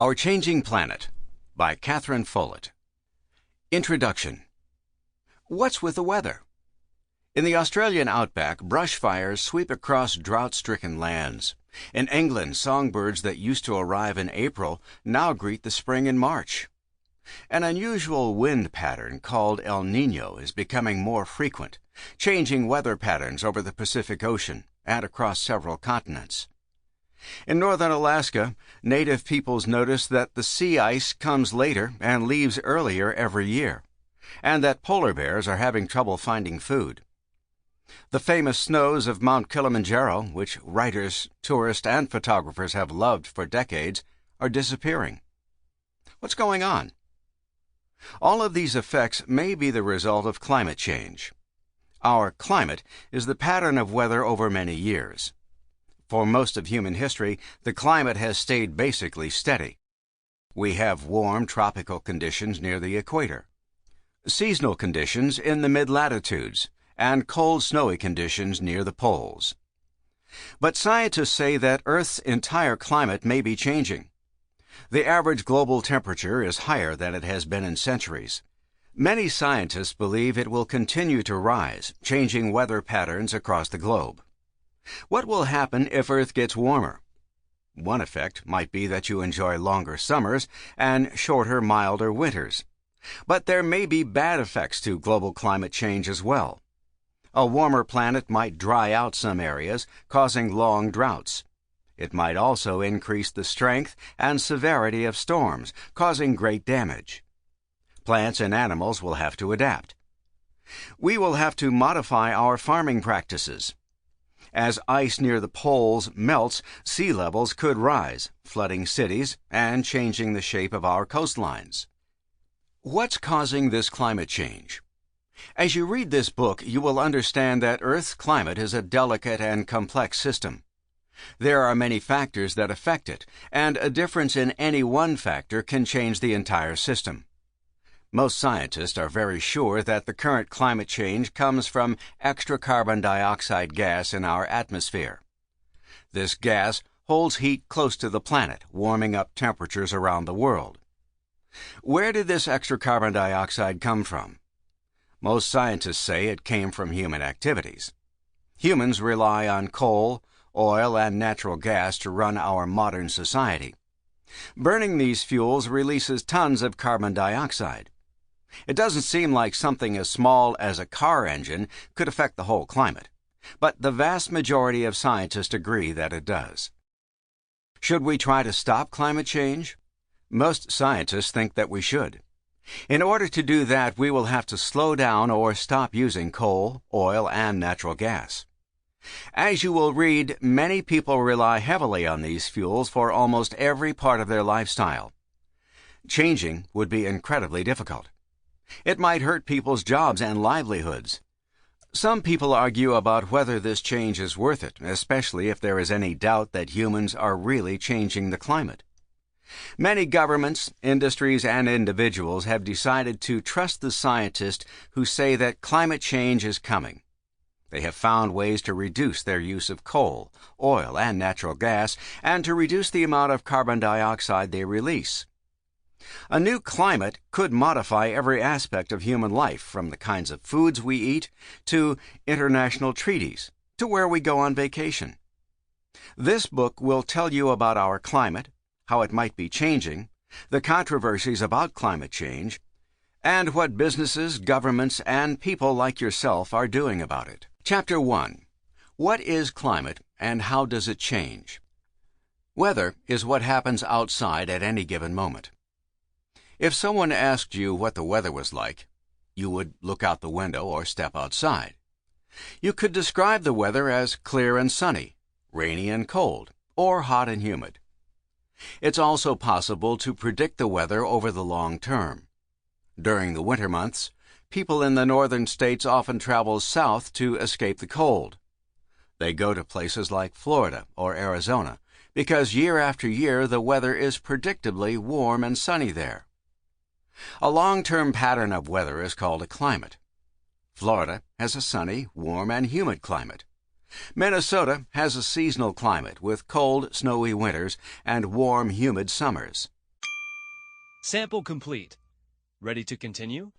Our Changing Planet by Katherine Follett. Introduction. What's with the weather? In the Australian outback, brush fires sweep across drought-stricken lands. In England, songbirds that used to arrive in April now greet the spring in March. An unusual wind pattern called El Niño is becoming more frequent, changing weather patterns over the Pacific Ocean and across several continents. In northern Alaska, native peoples notice that the sea ice comes later and leaves earlier every year, and that polar bears are having trouble finding food. The famous snows of Mount Kilimanjaro, which writers, tourists, and photographers have loved for decades, are disappearing. What's going on? All of these effects may be the result of climate change. Our climate is the pattern of weather over many years. For most of human history, the climate has stayed basically steady. We have warm tropical conditions near the equator, seasonal conditions in the mid-latitudes, and cold snowy conditions near the poles. But scientists say that Earth's entire climate may be changing. The average global temperature is higher than it has been in centuries. Many scientists believe it will continue to rise, changing weather patterns across the globe. What will happen if Earth gets warmer? One effect might be that you enjoy longer summers and shorter, milder winters. But there may be bad effects to global climate change as well. A warmer planet might dry out some areas, causing long droughts. It might also increase the strength and severity of storms, causing great damage. Plants and animals will have to adapt. We will have to modify our farming practices. As ice near the poles melts, sea levels could rise, flooding cities and changing the shape of our coastlines. What's causing this climate change? As you read this book, you will understand that Earth's climate is a delicate and complex system. There are many factors that affect it, and a difference in any one factor can change the entire system. Most scientists are very sure that the current climate change comes from extra carbon dioxide gas in our atmosphere. This gas holds heat close to the planet, warming up temperatures around the world. Where did this extra carbon dioxide come from? Most scientists say it came from human activities. Humans rely on coal, oil, and natural gas to run our modern society. Burning these fuels releases tons of carbon dioxide. It doesn't seem like something as small as a car engine could affect the whole climate, but the vast majority of scientists agree that it does. Should we try to stop climate change? Most scientists think that we should. In order to do that, we will have to slow down or stop using coal, oil, and natural gas. As you will read, many people rely heavily on these fuels for almost every part of their lifestyle. Changing would be incredibly difficult. It might hurt people's jobs and livelihoods. Some people argue about whether this change is worth it, especially if there is any doubt that humans are really changing the climate. Many governments, industries, and individuals have decided to trust the scientists who say that climate change is coming. They have found ways to reduce their use of coal, oil, and natural gas, and to reduce the amount of carbon dioxide they release. A new climate could modify every aspect of human life, from the kinds of foods we eat, to international treaties, to where we go on vacation. This book will tell you about our climate, how it might be changing, the controversies about climate change, and what businesses, governments, and people like yourself are doing about it. Chapter 1. What is climate and how does it change? Weather is what happens outside at any given moment. If someone asked you what the weather was like, you would look out the window or step outside. You could describe the weather as clear and sunny, rainy and cold, or hot and humid. It's also possible to predict the weather over the long term. During the winter months, people in the northern states often travel south to escape the cold. They go to places like Florida or Arizona because year after year the weather is predictably warm and sunny there. A long-term pattern of weather is called a climate. Florida has a sunny, warm, and humid climate. Minnesota has a seasonal climate with cold, snowy winters and warm, humid summers. Sample complete. Ready to continue?